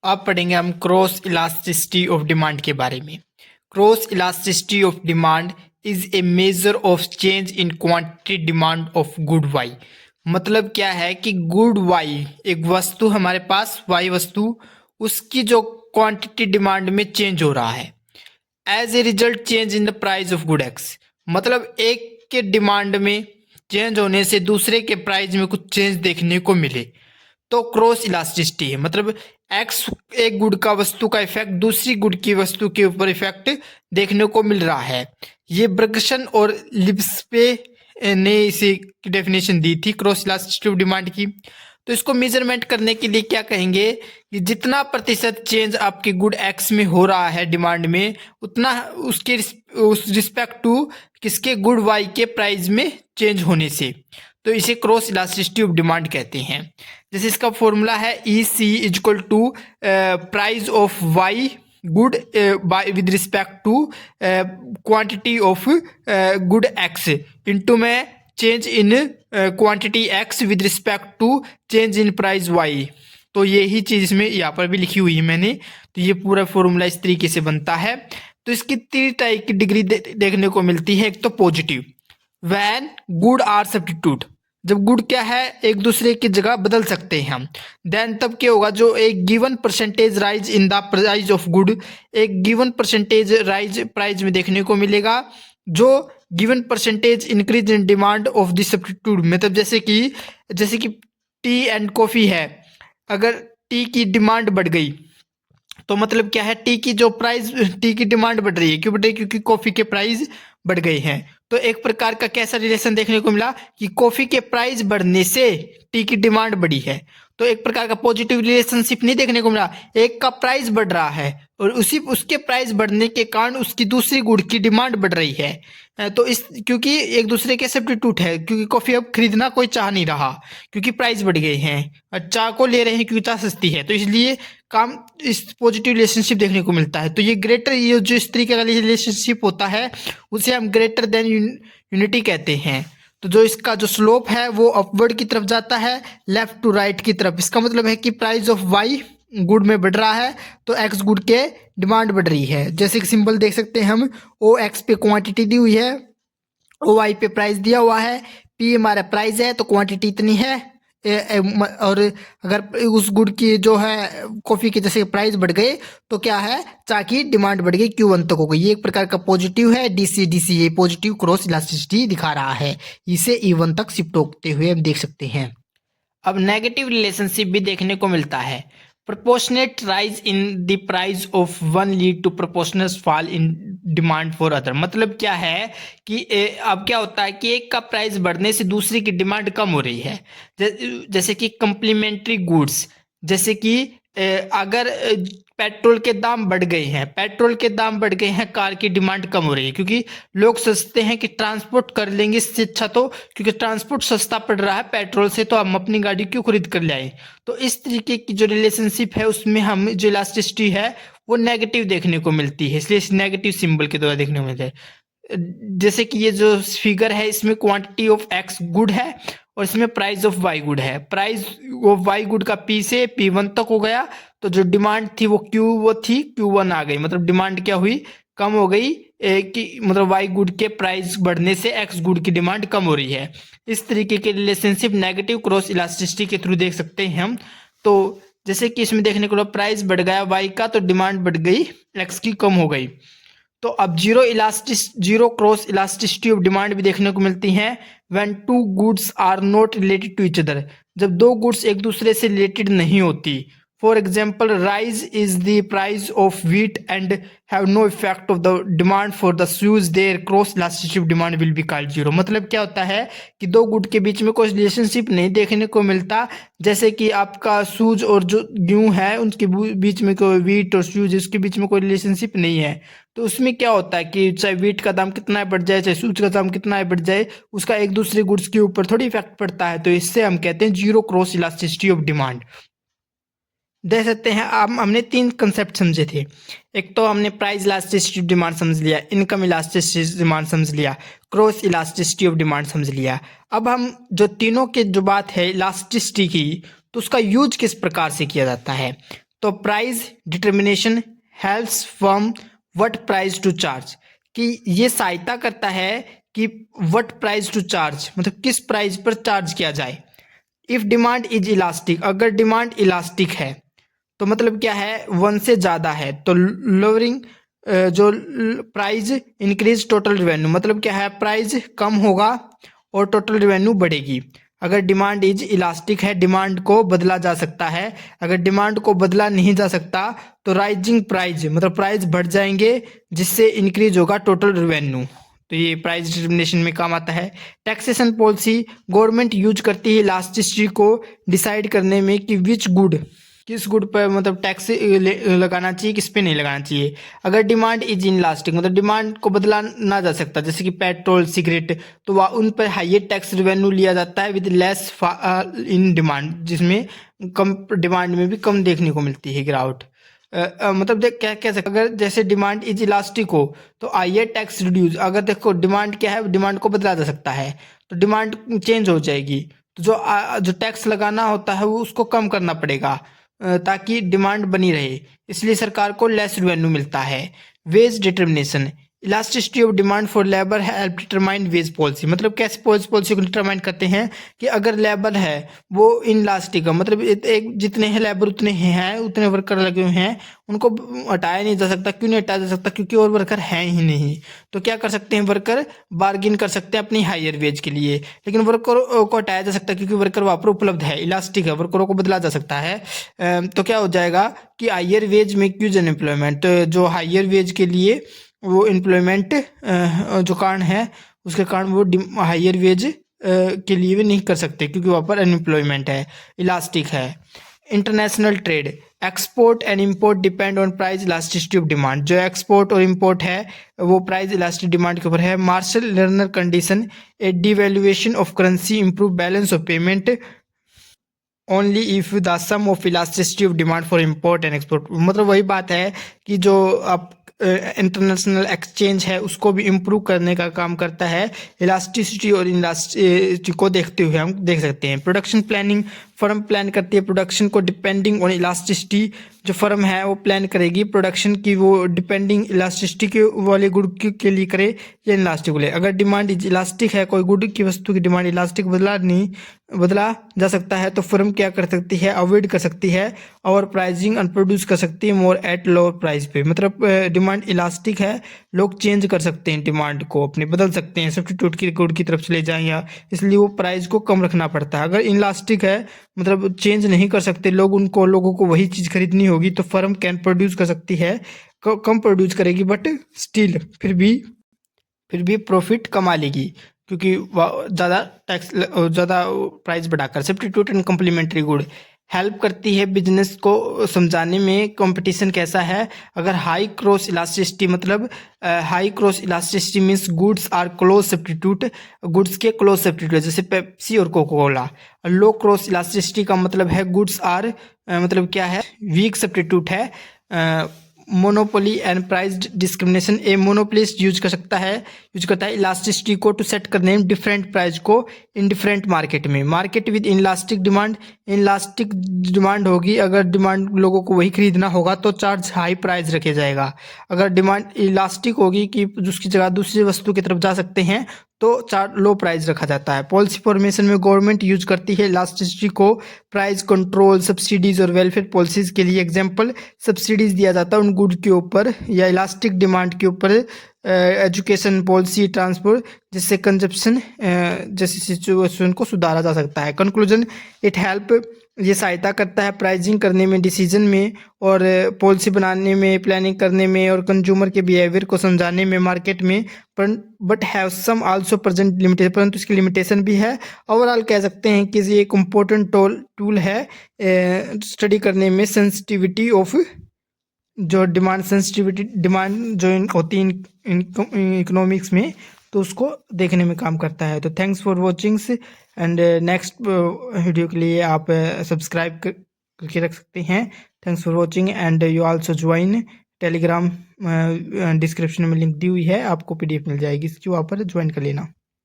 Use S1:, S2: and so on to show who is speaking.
S1: अब पढ़ेंगे हम क्रॉस इलास्टिसिटी ऑफ डिमांड के बारे में। Cross elasticity of demand is a measure of change in quantity demand of good Y. मतलब क्या है कि गुड वाई एक वस्तु हमारे पास वाई वस्तु, उसकी जो क्वांटिटी डिमांड में चेंज हो रहा है as a result change in the price of good X. मतलब एक के डिमांड में चेंज होने से दूसरे के प्राइस में कुछ चेंज देखने को मिले तो क्रॉस इलास्टिसिटी है। मतलब एक्स एक गुड का वस्तु का इफेक्ट दूसरी गुड की वस्तु के ऊपर इफेक्ट देखने को मिल रहा है। ये बर्गसन और लिब्स्पे ने इसे डेफिनेशन दी थी क्रॉस इलास्टिसिटी ऑफ डिमांड की। तो इसको मेजरमेंट करने के लिए क्या कहेंगे कि जितना प्रतिशत चेंज आपके गुड एक्स में हो रहा है डिमांड में, उतना उसके उस रिस्पेक्ट टू किसके गुड वाई के प्राइस में चेंज होने से, तो इसे क्रॉस इलास्टिसिटी ऑफ डिमांड कहते हैं। जैसे इसका फॉर्मूला है E C equal to price of Y good with respect to quantity of good X into में change in quantity X with respect to change in price Y. तो यही चीज़ इसमें यहाँ पर भी लिखी हुई है मैंने। तो ये पूरा फॉर्मूला इस तरीके से बनता है। तो इसकी 3 टाइप की डिग्री देखने को मिलती है। एक तो positive, when good are substitute, जब गुड क्या है एक दूसरे की जगह बदल सकते हैं हम। देन तब क्या होगा, जो एक given percentage rise in the price of good, एक गिवन परसेंटेज राइज प्राइस में देखने को मिलेगा, जो given percentage increase in demand of the substitute. मतलब जैसे कि टी एंड कॉफ़ी है, अगर टी की डिमांड बढ़ गई तो मतलब क्या है, टी की डिमांड बढ़ रही है। क्यों बढ़ रही है? क्योंकि कॉफ़ी के प्राइस बढ़ गए हैं। तो एक प्रकार का कैसा रिलेशन देखने को मिला कि कॉफ़ी के प्राइस बढ़ने से टी की डिमांड बढ़ी है। तो एक प्रकार का पॉजिटिव रिलेशनशिप नहीं देखने को मिला। एक का प्राइस बढ़ रहा है और उसके प्राइस बढ़ने के कारण उसकी दूसरी गुड की डिमांड बढ़ रही है। तो इस क्योंकि एक दूसरे के सब्स्टिट्यूट है, क्योंकि कॉफ़ी अब खरीदना कोई चाह नहीं रहा क्योंकि प्राइस बढ़ गए हैं, और चाह को ले रहे हैं क्योंकि चाह सस्ती है। तो इसलिए काम इस पॉजिटिव रिलेशनशिप देखने को मिलता है। तो ये जो इस तरीके का रिलेशनशिप होता है उसे हम ग्रेटर देन यूनिटी कहते हैं। तो जो इसका जो स्लोप है वो अपवर्ड की तरफ जाता है, लेफ्ट टू राइट की तरफ। इसका मतलब है कि प्राइस ऑफ वाई गुड में बढ़ रहा है तो एक्स गुड के डिमांड बढ़ रही है। जैसे कि सिंबल देख सकते हैं हम, ओ एक्स पे क्वांटिटी दी हुई है, ओ वाई पे प्राइस दिया हुआ है, पी हमारा प्राइस है तो क्वांटिटी इतनी है। और अगर उस गुड की जो है कॉफ़ी के जैसे प्राइस बढ़ गए तो क्या है, चाह की डिमांड बढ़ गई, Q1 तक हो गई। ये एक प्रकार का पॉजिटिव है। DC ये पॉजिटिव क्रॉस इलास्टिसिटी दिखा रहा है। इसे E1 तक शिफ्ट होते हुए हम देख सकते हैं। अब नेगेटिव रिलेशनशिप भी देखने को मिलता है। Proportionate rise in the price of one lead to proportional fall in demand for other. मतलब क्या है कि अब क्या होता है कि एक का प्राइस बढ़ने से दूसरे की डिमांड कम हो रही है। जैसे कि कंप्लीमेंट्री गुड्स, जैसे कि अगर पेट्रोल के दाम बढ़ गए हैं, कार की डिमांड कम हो रही है क्योंकि लोग सोचते हैं कि ट्रांसपोर्ट कर लेंगे इससे अच्छा, तो क्योंकि ट्रांसपोर्ट सस्ता पड़ रहा है पेट्रोल से तो हम अपनी गाड़ी क्यों खरीद कर ले आए। तो इस तरीके की जो रिलेशनशिप है उसमें हम जो इलास्टिसिटी है वो नेगेटिव देखने को मिलती है, इसलिए नेगेटिव सिंबल के द्वारा देखने को मिलता है। जैसे कि ये जो फिगर है इसमें क्वांटिटी ऑफ एक्स गुड है और इसमें प्राइस ऑफ वाई गुड है। प्राइस ऑफ वाई गुड का पी से P1 तक हो गया, तो जो डिमांड थी वो Q1 आ गई। मतलब डिमांड क्या हुई, कम हो गई कि मतलब वाई गुड के प्राइस बढ़ने से एक्स गुड की डिमांड कम हो रही है। इस तरीके के रिलेशनशिप नेगेटिव क्रॉस इलास्टिसिटी के थ्रू देख सकते हैं हम। तो जैसे कि इसमें देखने को प्राइस बढ़ गया वाई का तो डिमांड बढ़ गई, एक्स की कम हो गई। तो अब zero cross elasticity of demand भी देखने को मिलती है when two goods are not related to each other, जब दो गुड्स एक दूसरे से रिलेटेड नहीं होती। For example, rise is the price of wheat and have no effect of the demand for the shoes, their cross elasticity of demand will be called zero. मतलब क्या होता है कि दो गुड के बीच में कोई रिलेशनशिप नहीं देखने को मिलता। जैसे कि आपका शूज और जो गेहूं है उनके बीच में कोई व्हीट और शूज उसके बीच में कोई रिलेशनशिप नहीं है। तो उसमें क्या होता है कि चाहे व्हीट का दाम कितना बढ़ जाए चाहे शूज का दाम कितना बढ़ जाए, उसका एक दूसरे गुड्स के ऊपर थोड़ी इफेक्ट पड़ता है। तो इससे हम कहते हैं zero cross elasticity of demand. देख सकते हैं हमने 3 कंसेप्ट समझे थे। एक तो हमने प्राइस इलास्टिसिटी ऑफ डिमांड समझ लिया, इनकम इलास्टिसिटी ऑफ डिमांड समझ लिया, क्रॉस इलास्टिसिटी ऑफ डिमांड समझ लिया। अब हम जो तीनों के जो बात है इलास्टिसिटी की, तो उसका यूज किस प्रकार से किया जाता है। तो price determination helps firm what price to charge, कि ये सहायता करता है कि व्हाट प्राइस टू चार्ज मतलब किस प्राइस पर चार्ज किया जाए। इफ डिमांड इज इलास्टिक, अगर डिमांड इलास्टिक है तो मतलब क्या है, वन से ज़्यादा है तो लोअरिंग जो प्राइस इंक्रीज टोटल रिवेन्यू, मतलब क्या है, प्राइस कम होगा और टोटल रिवेन्यू बढ़ेगी। अगर डिमांड इज इलास्टिक है, डिमांड को बदला जा सकता है। अगर डिमांड को बदला नहीं जा सकता तो राइजिंग प्राइस मतलब प्राइस बढ़ जाएंगे जिससे इंक्रीज होगा टोटल रिवेन्यू। तो ये प्राइस डिटर्मिनेशन में काम आता है। टैक्सेशन पॉलिसी, गवर्नमेंट यूज करती है इलास्टिसिटी को डिसाइड करने में कि विच गुड, किस गुड पर मतलब टैक्स लगाना चाहिए, किस पे नहीं लगाना चाहिए। अगर डिमांड इज इन लास्टिक मतलब डिमांड को बदला ना जा सकता, जैसे कि पेट्रोल सिगरेट, तो वह उन पर हाइयर टैक्स रिवेन्यू लिया जाता है विद लेस इन डिमांड, जिसमें कम डिमांड में भी कम देखने को मिलती है गिरावट। मतलब देख क्या कह सकते, अगर जैसे डिमांड इज इलास्टिक हो तो हाइयर टैक्स रिड्यूस, अगर देखो डिमांड क्या है, डिमांड को बदला जा सकता है तो डिमांड चेंज हो जाएगी, तो जो टैक्स लगाना होता है वो उसको कम करना पड़ेगा ताकि डिमांड बनी रहे, इसलिए सरकार को लेस रेवेन्यू मिलता है। Wage determination, elasticity of demand for labour help determine wage policy, मतलब कैसे पॉलिसी को डिटरमाइन करते हैं कि अगर लेबर है वो इनलास्टिक है, मतलब एक जितने हैं लेबर उतने ही हैं, उतने वर्कर लगे हुए हैं, उनको हटाया नहीं जा सकता। क्यों नहीं हटाया जा सकता? क्योंकि और वर्कर हैं ही नहीं। तो क्या कर सकते हैं, वर्कर बार्गिन कर सकते हैं अपनी हायर वेज के लिए, लेकिन वर्कर को हटाया जा सकता है क्योंकि वर्कर वहाँ पर उपलब्ध है, इलास्टिक है, वर्करों को बदला जा सकता है। तो क्या हो जाएगा कि हायर वेज में क्यूज अनएम्प्लॉयमेंट, जो हायर वेज के लिए वो एम्प्लॉयमेंट जो कारण है उसके कारण वो हायर वेज के लिए भी नहीं कर सकते क्योंकि वहाँ पर अनएम्प्लॉयमेंट है, इलास्टिक है। International trade, export and import depend on price elasticity of demand, जो एक्सपोर्ट और इंपोर्ट है वो प्राइस इलास्टिक डिमांड के ऊपर है। Marshall Lerner condition, a devaluation of currency improve balance of payment only if the sum of elasticity of demand for import and export, मतलब वही बात है कि जो आप इंटरनेशनल एक्सचेंज है उसको भी इम्प्रूव करने का काम करता है इलास्टिसिटी, और इलास्टिसिटी को देखते हुए हम देख सकते हैं। प्रोडक्शन प्लानिंग, फर्म प्लान करती है प्रोडक्शन को डिपेंडिंग ऑन इलास्टिसिटी, जो फर्म है वो प्लान करेगी प्रोडक्शन की वो डिपेंडिंग इलास्टिसिटी के वाले गुड के लिए करे या इलास्टिक वाले। अगर डिमांड इलास्टिक है, कोई गुड की वस्तु की डिमांड इलास्टिक बदला जा सकता है तो फर्म क्या कर सकती है, अवॉइड कर सकती है और प्राइसिंग और प्रोड्यूस कर सकती है मोर एट लोअर प्राइस पे। मतलब डिमांड इलास्टिक है, लोग चेंज कर सकते हैं डिमांड को, अपने बदल सकते हैं, सब्स्टिट्यूट की गुड की तरफ चले जाएं या, इसलिए वो प्राइस को कम रखना पड़ता है। अगर इलास्टिक है मतलब चेंज नहीं कर सकते लोग, लोगों को वही चीज़ खरीदनी होगी तो फर्म कैन प्रोड्यूस कर सकती है, कम प्रोड्यूस करेगी बट स्टिल फिर भी प्रॉफिट कमा लेगी क्योंकि ज़्यादा टैक्स ज़्यादा प्राइस बढ़ाकर। Substitute and complementary good help करती है बिजनेस को समझाने में कंपटीशन कैसा है। अगर हाई क्रॉस इलास्टिसिटी मतलब high cross elasticity means goods are close substitute, goods के क्लोज सब्स्टिट्यूट जैसे पेप्सी और Coca Cola. Low cross elasticity का मतलब है गुड्स आर मतलब क्या है, वीक सब्स्टिट्यूट है। Monopoly and price discrimination, a monopolist use करता है इलास्टिसिटी को टू सेट करने में डिफरेंट प्राइस को इन डिफरेंट मार्केट में। Market with inelastic demand, inelastic demand होगी, अगर डिमांड लोगों को वही खरीदना होगा तो चार्ज हाई प्राइस रखे जाएगा। अगर डिमांड इलास्टिक होगी कि उसकी जगह दूसरी वस्तु की तरफ जा सकते हैं तो चार्ज लो प्राइस रखा जाता है। पॉलिसी फॉर्मेशन में गवर्नमेंट यूज करती है इलास्टिसिटी को प्राइस कंट्रोल, सब्सिडीज और वेलफेयर पॉलिसीज के लिए। एग्जांपल, सब्सिडीज दिया जाता है उन गुड के ऊपर या इलास्टिक डिमांड के ऊपर, एजुकेशन पॉलिसी, ट्रांसपोर्ट, जिससे कंजप्शन जैसी सिचुएशन को सुधारा जा सकता है। कंक्लूजन, इट हेल्प, ये सहायता करता है प्राइसिंग करने में, डिसीजन में और पॉलिसी बनाने में, प्लानिंग करने में और कंज्यूमर के बिहेवियर को समझाने में मार्केट में, पर but have some also present limitation, परंतु इसकी लिमिटेशन भी है। ओवरऑल कह सकते हैं कि ये एक इम्पोर्टेंट टूल है स्टडी करने में सेंसिटिविटी ऑफ जो डिमांड, सेंसिटिविटी डिमांड जो होती है इकोनॉमिक्स में, तो उसको देखने में काम करता है। तो thanks for watchings and next video के लिए आप सब्सक्राइब करके रख सकते हैं। Thanks for watching and you also join Telegram, description में लिंक दी हुई है, आपको PDF मिल जाएगी, इसकी वहाँ पर ज्वाइन कर लेना।